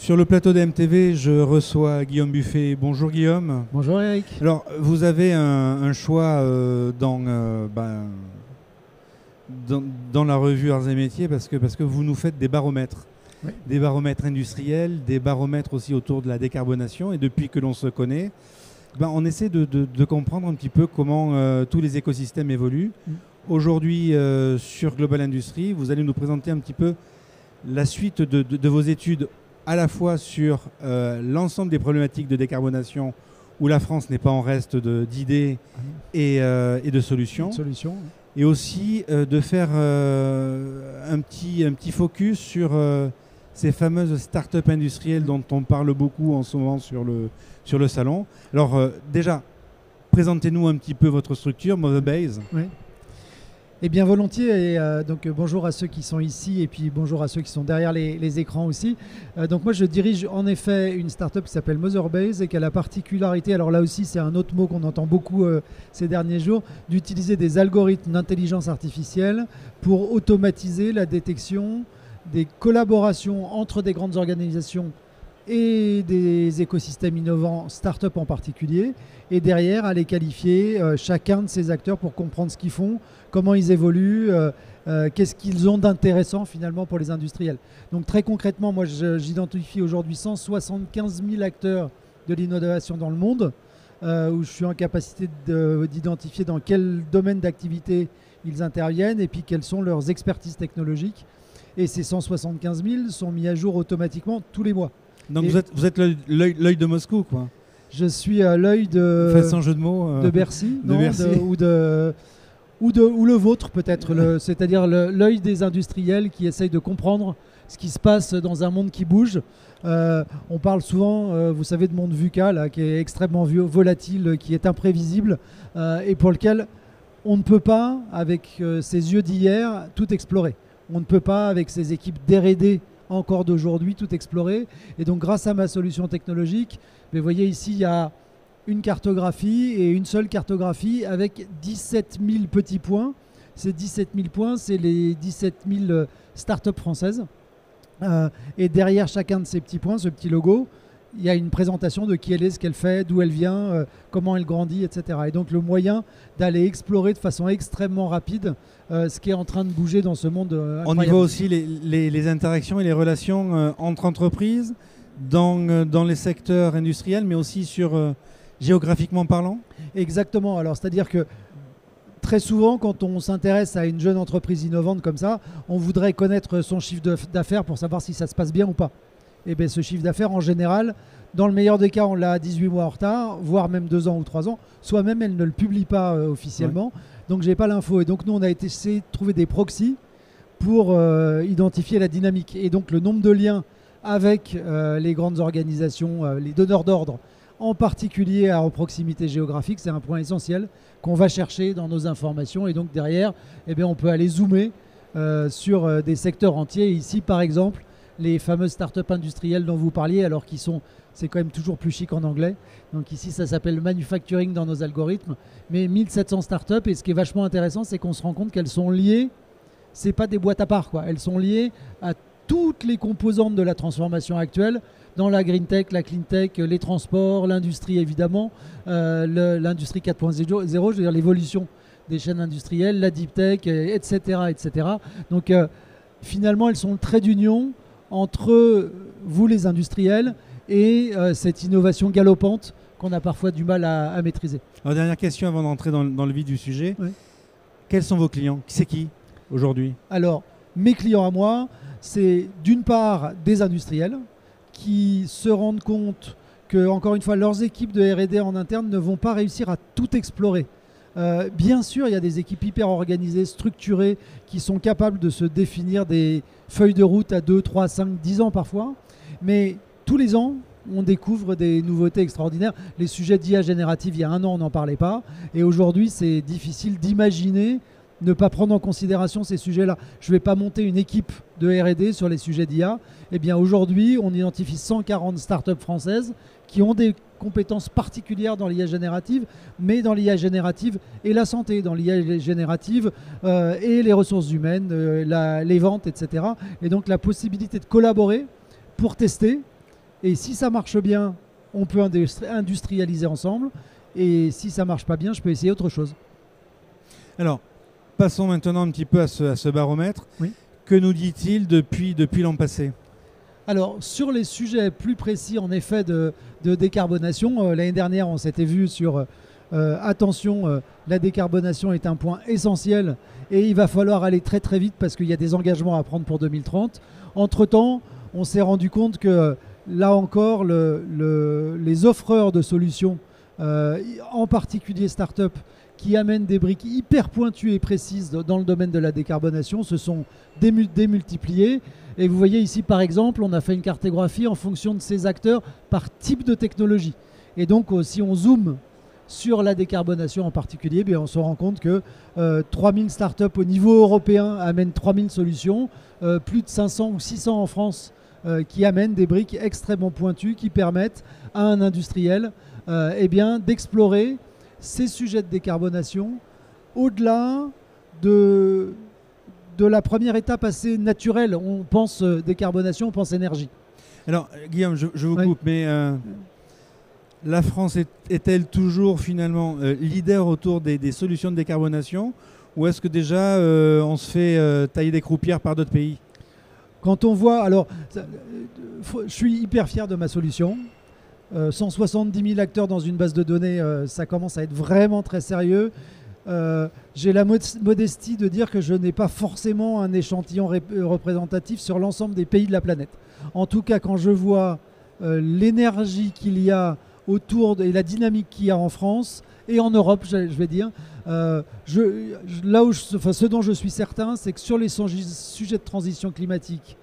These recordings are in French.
Sur le plateau de MTV, je reçois Guillaume Buffet. Bonjour Guillaume. Bonjour Eric. Alors, vous avez un choix dans la revue Arts et Métiers parce que vous nous faites des baromètres. Oui. Des baromètres industriels, des baromètres aussi autour de la décarbonation. Et depuis que l'on se connaît, on essaie de comprendre un petit peu comment tous les écosystèmes évoluent. Aujourd'hui, sur Global Industries, vous allez nous présenter un petit peu la suite de vos études à la fois sur l'ensemble des problématiques de décarbonation où la France n'est pas en reste d'idées et de solutions. Et aussi de faire un petit focus sur ces fameuses start-up industrielles dont on parle beaucoup en ce moment sur le salon. Alors déjà, présentez-nous un petit peu votre structure, Mother Base. Oui. Eh bien volontiers, et donc bonjour à ceux qui sont ici et puis bonjour à ceux qui sont derrière les écrans aussi. Donc moi je dirige en effet une start-up qui s'appelle Motherbase et qui a la particularité, alors là aussi c'est un autre mot qu'on entend beaucoup ces derniers jours, d'utiliser des algorithmes d'intelligence artificielle pour automatiser la détection des collaborations entre des grandes organisations et des écosystèmes innovants, start-up en particulier, et derrière aller qualifier chacun de ces acteurs pour comprendre ce qu'ils font, comment ils évoluent, qu'est-ce qu'ils ont d'intéressant finalement pour les industriels. Donc très concrètement, moi j'identifie aujourd'hui 175 000 acteurs de l'innovation dans le monde, où je suis en capacité d'identifier dans quel domaine d'activité ils interviennent et puis quelles sont leurs expertises technologiques. Et ces 175 000 sont mis à jour automatiquement tous les mois. Donc vous êtes l'œil de Moscou, quoi. Je suis l'œil de, sans jeu de mots, de Bercy, de Bercy. Ou le vôtre peut-être, c'est-à-dire l'œil des industriels qui essayent de comprendre ce qui se passe dans un monde qui bouge. On parle souvent, vous savez, de monde VUCA, là, qui est extrêmement volatile, qui est imprévisible, et pour lequel on ne peut pas, avec ses yeux d'hier, tout explorer. On ne peut pas, avec ses équipes d'R&D encore d'aujourd'hui, tout explorer. Et donc, grâce à ma solution technologique, vous voyez ici, il y a une cartographie et une seule cartographie avec 17 000 petits points. Ces 17 000 points, c'est les 17 000 startups françaises. Et derrière chacun de ces petits points, ce petit logo, il y a une présentation de qui elle est, ce qu'elle fait, d'où elle vient, comment elle grandit, etc. Et donc le moyen d'aller explorer de façon extrêmement rapide ce qui est en train de bouger dans ce monde incroyable. On y voit aussi les interactions et les relations entre entreprises dans les secteurs industriels, mais aussi géographiquement parlant. Exactement. Alors c'est-à-dire que très souvent, quand on s'intéresse à une jeune entreprise innovante comme ça, on voudrait connaître son chiffre d'affaires pour savoir si ça se passe bien ou pas. Et bien ce chiffre d'affaires, en général, dans le meilleur des cas, on l'a à 18 mois en retard, voire même 2 ans ou 3 ans. Soit même, elle ne le publie pas officiellement. Ouais. Donc, je n'ai pas l'info. Et donc, nous, on a essayé de trouver des proxys pour identifier la dynamique. Et donc, le nombre de liens avec les grandes organisations, les donneurs d'ordre, en particulier en proximité géographique, c'est un point essentiel qu'on va chercher dans nos informations. Et donc, derrière, eh bien, on peut aller zoomer sur des secteurs entiers. Ici, par exemple, les fameuses startups industrielles dont vous parliez, alors c'est quand même toujours plus chic en anglais. Donc ici, ça s'appelle manufacturing dans nos algorithmes. Mais 1700 startups, et ce qui est vachement intéressant, c'est qu'on se rend compte qu'elles sont liées, c'est pas des boîtes à part, quoi. Elles sont liées à toutes les composantes de la transformation actuelle, dans la green tech, la clean tech, les transports, l'industrie évidemment, l'industrie 4.0, je veux dire l'évolution des chaînes industrielles, la deep tech, etc. etc. Donc finalement, elles sont le trait d'union entre vous les industriels et cette innovation galopante qu'on a parfois du mal à maîtriser. Alors, dernière question avant d'entrer dans le vif du sujet. Oui. Quels sont vos clients? C'est qui aujourd'hui? Alors, mes clients à moi, c'est d'une part des industriels qui se rendent compte que, encore une fois, leurs équipes de R&D en interne ne vont pas réussir à tout explorer. Bien sûr, il y a des équipes hyper organisées, structurées, qui sont capables de se définir des feuilles de route à 2, 3, 5, 10 ans parfois. Mais tous les ans, on découvre des nouveautés extraordinaires. Les sujets d'IA générative, il y a 1 an, on n'en parlait pas. Et aujourd'hui, c'est difficile d'imaginer ne pas prendre en considération ces sujets-là. Je ne vais pas monter une équipe de R&D sur les sujets d'IA. Eh bien, aujourd'hui, on identifie 140 startups françaises qui ont des compétences particulières dans l'IA générative, mais dans l'IA générative et la santé, dans l'IA générative et les ressources humaines, les ventes, etc. Et donc, la possibilité de collaborer pour tester Et si ça marche bien, on peut industrialiser ensemble. Et si ça marche pas bien, je peux essayer autre chose. Alors, passons maintenant un petit peu à ce baromètre. Oui. Que nous dit-il depuis l'an passé ? Alors, sur les sujets plus précis, en effet, de décarbonation, l'année dernière, on s'était vu sur attention, la décarbonation est un point essentiel et il va falloir aller très très vite parce qu'il y a des engagements à prendre pour 2030. Entre-temps, on s'est rendu compte que là encore, les offreurs de solutions, en particulier start-up, qui amènent des briques hyper pointues et précises dans le domaine de la décarbonation, se sont démultipliées. Et vous voyez ici, par exemple, on a fait une cartographie en fonction de ces acteurs par type de technologie. Et donc, si on zoome sur la décarbonation en particulier, on se rend compte que 3000 startups au niveau européen amènent 3000 solutions, plus de 500 ou 600 en France qui amènent des briques extrêmement pointues qui permettent à un industriel d'explorer ces sujets de décarbonation au-delà de la première étape assez naturelle. On pense décarbonation, on pense énergie. Alors, Guillaume, je vous coupe, mais la France est-elle toujours finalement leader autour des solutions de décarbonation ou est-ce que déjà on se fait tailler des croupières par d'autres pays ? Quand on voit, alors, je suis hyper fier de ma solution. 170 000 acteurs dans une base de données, ça commence à être vraiment très sérieux. J'ai la modestie de dire que je n'ai pas forcément un échantillon représentatif sur l'ensemble des pays de la planète. En tout cas, quand je vois l'énergie qu'il y a autour et la dynamique qu'il y a en France et en Europe, je vais dire, ce dont je suis certain, c'est que sur les sujets de transition climatique,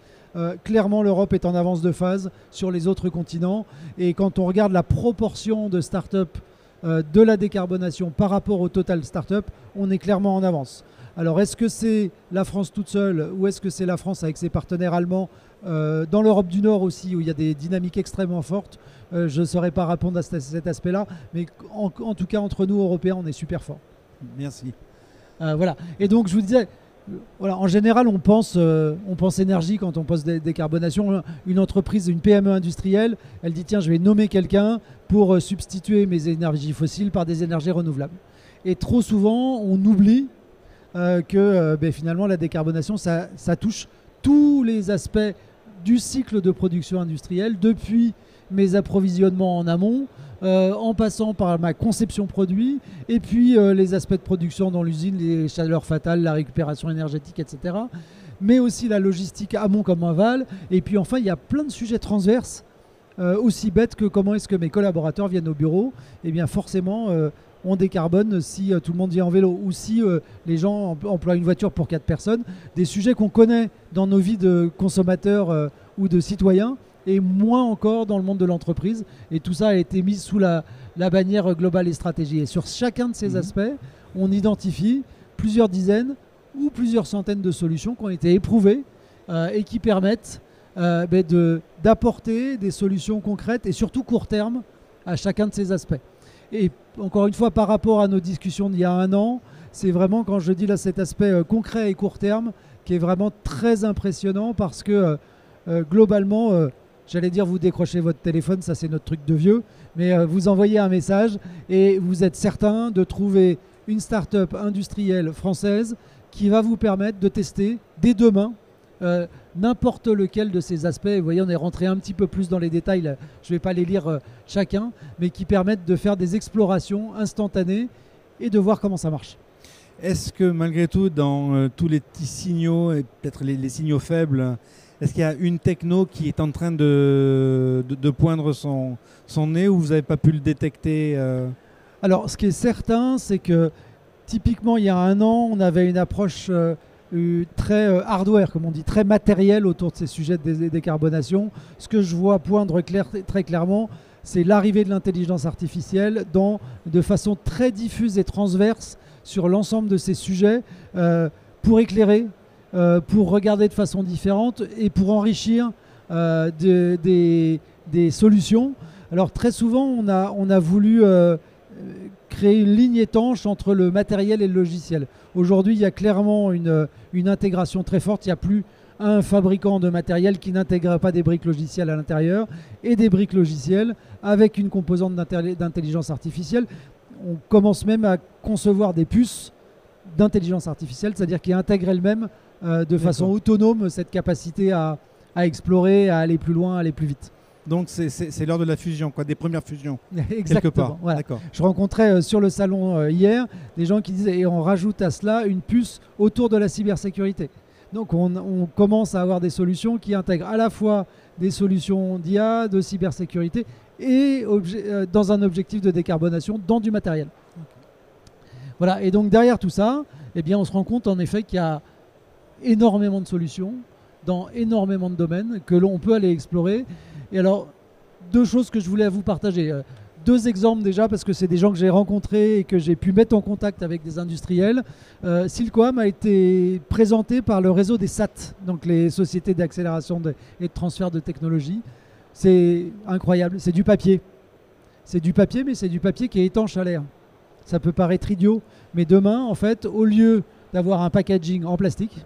clairement, l'Europe est en avance de phase sur les autres continents. Et quand on regarde la proportion de start-up de la décarbonation par rapport au total start-up, on est clairement en avance. Alors, est-ce que c'est la France toute seule ou est-ce que c'est la France avec ses partenaires allemands dans l'Europe du Nord aussi, où il y a des dynamiques extrêmement fortes? Je ne saurais pas répondre à cet aspect-là. Mais en tout cas, entre nous, Européens, on est super forts. Merci. Voilà. Et donc, je vous disais... Voilà, en général, on pense énergie quand on pense décarbonation. Une entreprise, une PME industrielle, elle dit tiens, je vais nommer quelqu'un pour substituer mes énergies fossiles par des énergies renouvelables. Et trop souvent, on oublie que finalement, la décarbonation, ça touche tous les aspects du cycle de production industrielle, depuis mes approvisionnements en amont, en passant par ma conception produit, et puis les aspects de production dans l'usine, les chaleurs fatales, la récupération énergétique, etc. Mais aussi la logistique amont comme aval. Et puis enfin, il y a plein de sujets transverses, aussi bêtes que comment est-ce que mes collaborateurs viennent au bureau. Eh bien forcément, on décarbone si tout le monde vient en vélo ou si les gens emploient une voiture pour 4 personnes. Des sujets qu'on connaît dans nos vies de consommateurs ou de citoyens, et moins encore dans le monde de l'entreprise. Et tout ça a été mis sous la bannière globale et stratégie. Et sur chacun de ces aspects, on identifie plusieurs dizaines ou plusieurs centaines de solutions qui ont été éprouvées et qui permettent d'apporter des solutions concrètes et surtout court terme à chacun de ces aspects. Et encore une fois, par rapport à nos discussions d'il y a un an, c'est vraiment, quand je dis là cet aspect concret et court terme, qui est vraiment très impressionnant parce que globalement... J'allais dire, vous décrochez votre téléphone, ça c'est notre truc de vieux, mais vous envoyez un message et vous êtes certain de trouver une start-up industrielle française qui va vous permettre de tester dès demain n'importe lequel de ces aspects. Vous voyez, on est rentré un petit peu plus dans les détails, là. Je ne vais pas les lire chacun, mais qui permettent de faire des explorations instantanées et de voir comment ça marche. Est-ce que malgré tout, dans tous les petits signaux, et peut-être les signaux faibles, est-ce qu'il y a une techno qui est en train de poindre son nez ou vous n'avez pas pu le détecter Alors, ce qui est certain, c'est que typiquement, il y a un an, on avait une approche très hardware, comme on dit, très matérielle autour de ces sujets de décarbonation. Ce que je vois poindre très clairement, c'est l'arrivée de l'intelligence artificielle de façon très diffuse et transverse sur l'ensemble de ces sujets pour éclairer, pour regarder de façon différente et pour enrichir des solutions. Alors très souvent, on a voulu créer une ligne étanche entre le matériel et le logiciel. Aujourd'hui, il y a clairement une intégration très forte. Il n'y a plus à un fabricant de matériel qui n'intègre pas des briques logicielles à l'intérieur et des briques logicielles avec une composante d'intelligence artificielle. On commence même à concevoir des puces d'intelligence artificielle, c'est-à-dire qui intègrent elles-mêmes de façon autonome cette capacité à explorer, à aller plus loin, à aller plus vite. Donc c'est l'heure de la fusion, quoi, des premières fusions. Exactement. Voilà. Je rencontrais sur le salon hier des gens qui disaient, et on rajoute à cela une puce autour de la cybersécurité. Donc on commence à avoir des solutions qui intègrent à la fois des solutions d'IA, de cybersécurité et dans un objectif de décarbonation dans du matériel. Voilà. Et donc derrière tout ça, eh bien, on se rend compte en effet qu'il y a énormément de solutions dans énormément de domaines que l'on peut aller explorer. Et alors, deux choses que je voulais vous partager. Deux exemples déjà, parce que c'est des gens que j'ai rencontrés et que j'ai pu mettre en contact avec des industriels. Silcoam a été présenté par le réseau des SAT, donc les sociétés d'accélération et de transfert de technologie. C'est incroyable, c'est du papier. C'est du papier, mais c'est du papier qui est étanche à l'air. Ça peut paraître idiot, mais demain, en fait, au lieu d'avoir un packaging en plastique,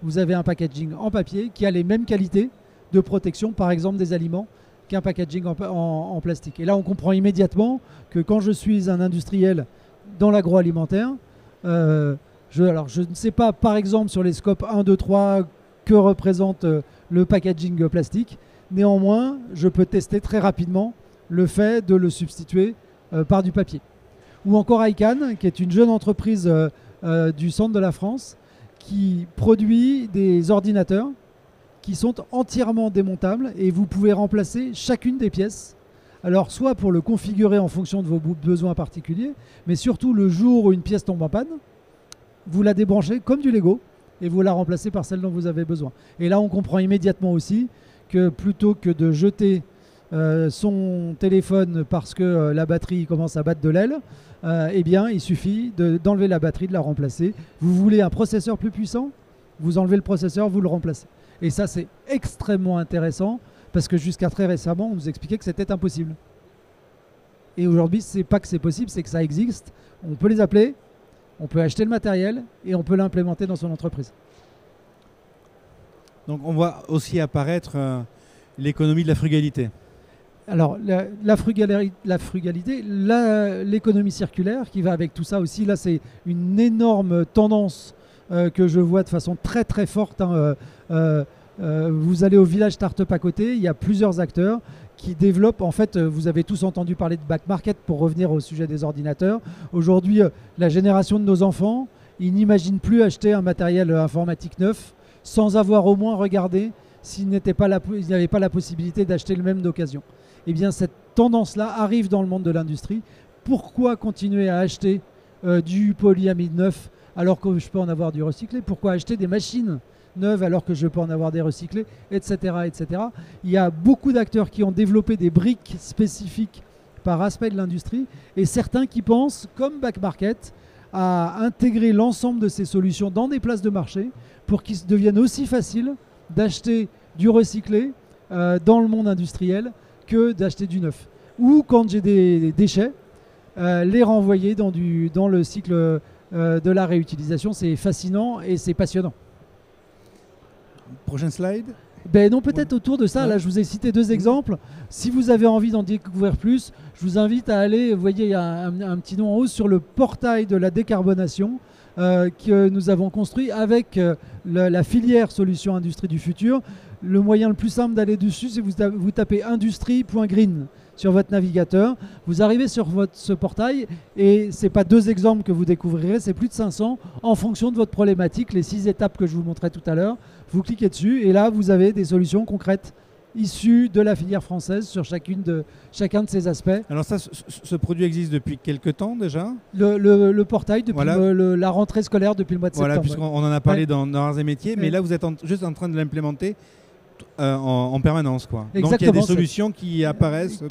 vous avez un packaging en papier qui a les mêmes qualités de protection, par exemple des aliments, qu'un packaging en plastique. Et là, on comprend immédiatement que quand je suis un industriel dans l'agroalimentaire, je ne sais pas, par exemple, sur les scopes 1, 2, 3, que représente le packaging plastique. Néanmoins, je peux tester très rapidement le fait de le substituer par du papier. Ou encore ICANN, qui est une jeune entreprise du centre de la France, qui produit des ordinateurs qui sont entièrement démontables et vous pouvez remplacer chacune des pièces. Alors soit pour le configurer en fonction de vos besoins particuliers, mais surtout le jour où une pièce tombe en panne, vous la débranchez comme du Lego et vous la remplacez par celle dont vous avez besoin. Et là on comprend immédiatement aussi que plutôt que de jeter son téléphone parce que la batterie commence à battre de l'aile, eh bien il suffit d'enlever la batterie, de la remplacer. Vous voulez un processeur plus puissant, vous enlevez le processeur, vous le remplacez. Et ça, c'est extrêmement intéressant parce que jusqu'à très récemment, on nous expliquait que c'était impossible. Et aujourd'hui, c'est pas que c'est possible, c'est que ça existe. On peut les appeler, on peut acheter le matériel et on peut l'implémenter dans son entreprise. Donc on voit aussi apparaître l'économie de la frugalité. Alors, la frugalité, l'économie circulaire qui va avec tout ça aussi, là, c'est une énorme tendance que je vois de façon très très forte. Vous allez au village Startup à côté, il y a plusieurs acteurs qui développent. En fait, vous avez tous entendu parler de back market pour revenir au sujet des ordinateurs. Aujourd'hui, la génération de nos enfants, ils n'imaginent plus acheter un matériel informatique neuf sans avoir au moins regardé s'il n'y avait pas la possibilité d'acheter le même d'occasion. Eh bien, cette tendance-là arrive dans le monde de l'industrie. Pourquoi continuer à acheter du polyamide neuf alors que je peux en avoir du recyclé? Pourquoi acheter des machines neuves alors que je peux en avoir des recyclés, etc., etc. Il y a beaucoup d'acteurs qui ont développé des briques spécifiques par aspect de l'industrie et certains qui pensent, comme Back Market, à intégrer l'ensemble de ces solutions dans des places de marché pour qu'ils deviennent aussi faciles d'acheter du recyclé dans le monde industriel que d'acheter du neuf. Ou quand j'ai des déchets, les renvoyer dans le cycle de la réutilisation. C'est fascinant et c'est passionnant. Prochaine slide. Ben non, peut-être autour de ça. Ouais. Là, je vous ai cité deux exemples. Si vous avez envie d'en découvrir plus, je vous invite à aller, vous voyez, il y a un petit nom en haut sur le portail de la décarbonation que nous avons construit avec la filière Solutions Industrie du Futur. Le moyen le plus simple d'aller dessus, c'est vous tapez industrie.green sur votre navigateur. Vous arrivez sur ce portail et ce n'est pas deux exemples que vous découvrirez, c'est plus de 500 en fonction de votre problématique, les 6 étapes que je vous montrais tout à l'heure. Vous cliquez dessus et là, vous avez des solutions concrètes issues de la filière française sur chacun de ces aspects. Alors ça, ce produit existe depuis quelques temps déjà? Le portail, depuis la rentrée scolaire, depuis le mois de septembre. Voilà, puisqu'on en a parlé dans Arts et Métiers, mais là, vous êtes juste en train de l'implémenter en permanence, quoi. Exactement, donc il y a des solutions qui apparaissent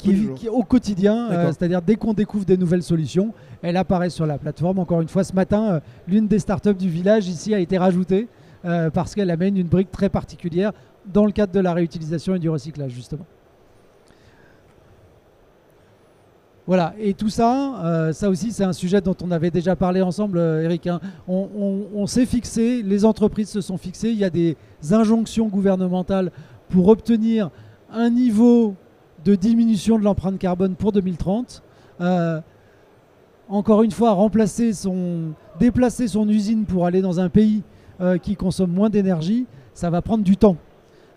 au quotidien, c'est-à-dire dès qu'on découvre des nouvelles solutions, elles apparaissent sur la plateforme. Encore une fois, ce matin, l'une des startups du village ici a été rajoutée parce qu'elle amène une brique très particulière dans le cadre de la réutilisation et du recyclage, justement. Voilà, et tout ça, ça aussi c'est un sujet dont on avait déjà parlé ensemble, Eric. Hein. On s'est fixé, les entreprises se sont fixées, il y a des injonctions gouvernementales pour obtenir un niveau de diminution de l'empreinte carbone pour 2030. Encore une fois, déplacer son usine pour aller dans un pays qui consomme moins d'énergie, ça va prendre du temps.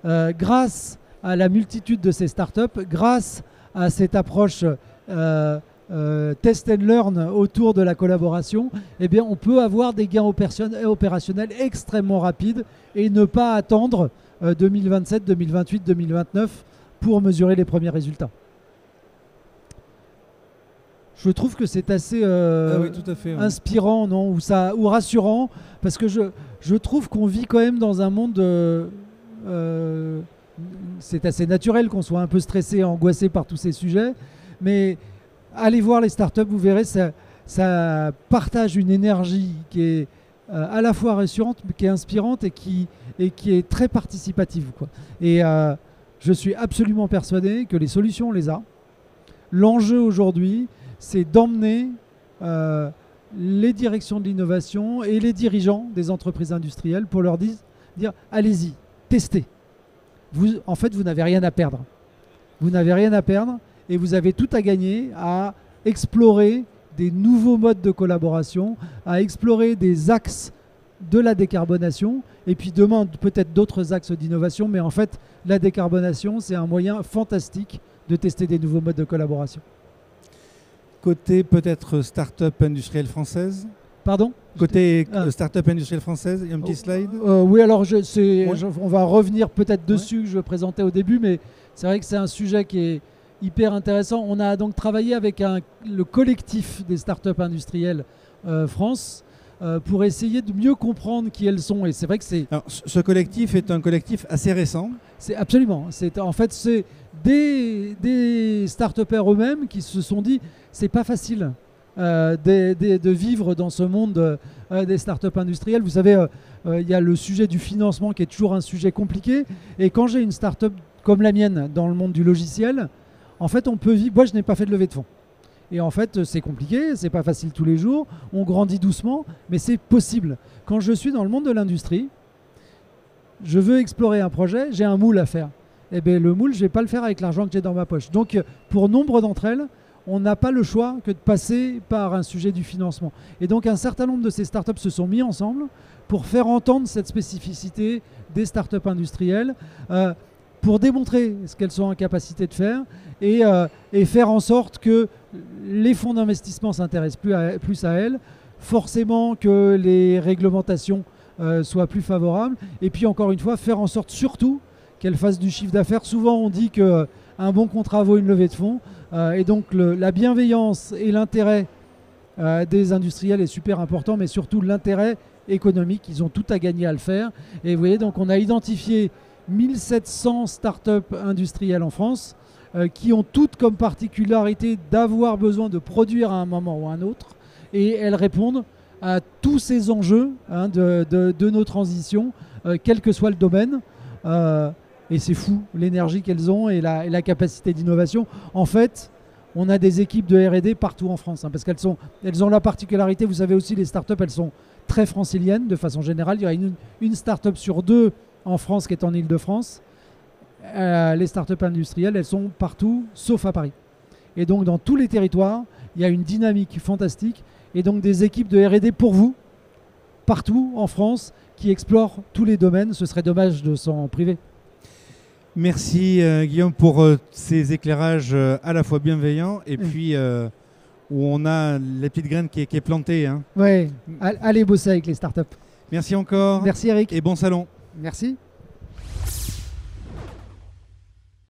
Grâce à la multitude de ces startups, grâce à cette approche test and learn autour de la collaboration, eh bien, on peut avoir des gains opérationnels extrêmement rapides et ne pas attendre 2027, 2028, 2029 pour mesurer les premiers résultats. Je trouve que c'est assez oui, tout à fait, ouais. inspirant, non, ou rassurant, parce que je trouve qu'on vit quand même dans un monde... c'est assez naturel qu'on soit un peu stressé et angoissé par tous ces sujets, mais allez voir les startups, vous verrez, ça partage une énergie qui est à la fois rassurante, mais qui est inspirante et qui est très participative, quoi. Et je suis absolument persuadé que les solutions, on les a. L'enjeu aujourd'hui, c'est d'emmener les directions de l'innovation et les dirigeants des entreprises industrielles pour leur dire allez-y, testez. En fait, vous n'avez rien à perdre. Vous n'avez rien à perdre et vous avez tout à gagner à explorer des nouveaux modes de collaboration, à explorer des axes de la décarbonation et puis demain peut-être d'autres axes d'innovation. Mais en fait, la décarbonation, c'est un moyen fantastique de tester des nouveaux modes de collaboration. Côté peut-être start-up industrielle française. Pardon ? Côté start-up industrielle française, il y a un petit slide. Oui, alors on va revenir peut-être dessus, que je présentais au début, mais c'est vrai que c'est un sujet qui est hyper intéressant. On a donc travaillé avec le collectif des start-up industrielles France pour essayer de mieux comprendre qui elles sont. Et c'est vrai que c'est... Alors, ce collectif est un collectif assez récent. C'est absolument. En fait, c'est des start-upers eux-mêmes qui se sont dit c'est pas facile de vivre dans ce monde des startups industrielles. Vous savez, il y a le sujet du financement qui est toujours un sujet compliqué. Et quand j'ai une startup comme la mienne dans le monde du logiciel, en fait, on peut vivre. Moi, je n'ai pas fait de levée de fonds. Et en fait, c'est compliqué, c'est pas facile tous les jours. On grandit doucement, mais c'est possible. Quand je suis dans le monde de l'industrie, je veux explorer un projet, j'ai un moule à faire. Eh bien, le moule, je ne vais pas le faire avec l'argent que j'ai dans ma poche. Donc, pour nombre d'entre elles, on n'a pas le choix que de passer par un sujet du financement. Et donc, un certain nombre de ces startups se sont mis ensemble pour faire entendre cette spécificité des startups industrielles, pour démontrer ce qu'elles sont en capacité de faire et faire en sorte que les fonds d'investissement s'intéressent plus à elles, forcément que les réglementations soient plus favorables, et puis encore une fois, faire en sorte surtout qu'elles fassent du chiffre d'affaires. Souvent, on dit qu'un bon contrat vaut une levée de fonds. Et donc la bienveillance et l'intérêt des industriels est super important, mais surtout l'intérêt économique. Ils ont tout à gagner à le faire. Et vous voyez, donc on a identifié 1700 startups industrielles en France qui ont toutes comme particularité d'avoir besoin de produire à un moment ou à un autre. Et elles répondent à tous ces enjeux de nos transitions, quel que soit le domaine. Et c'est fou, l'énergie qu'elles ont et la capacité d'innovation. En fait, on a des équipes de R&D partout en France, parce qu'elles ont la particularité, vous savez aussi, les startups, elles sont très franciliennes de façon générale. Il y a une startup sur deux en France qui est en Île-de-France. Les startups industrielles, elles sont partout, sauf à Paris. Et donc, dans tous les territoires, il y a une dynamique fantastique. Et donc, des équipes de R&D pour vous, partout en France, qui explorent tous les domaines. Ce serait dommage de s'en priver. Merci Guillaume pour ces éclairages à la fois bienveillants et puis où on a la petite graine qui est plantée. Hein. Oui, allez bosser avec les startups. Merci encore. Merci Eric. Et bon salon. Merci.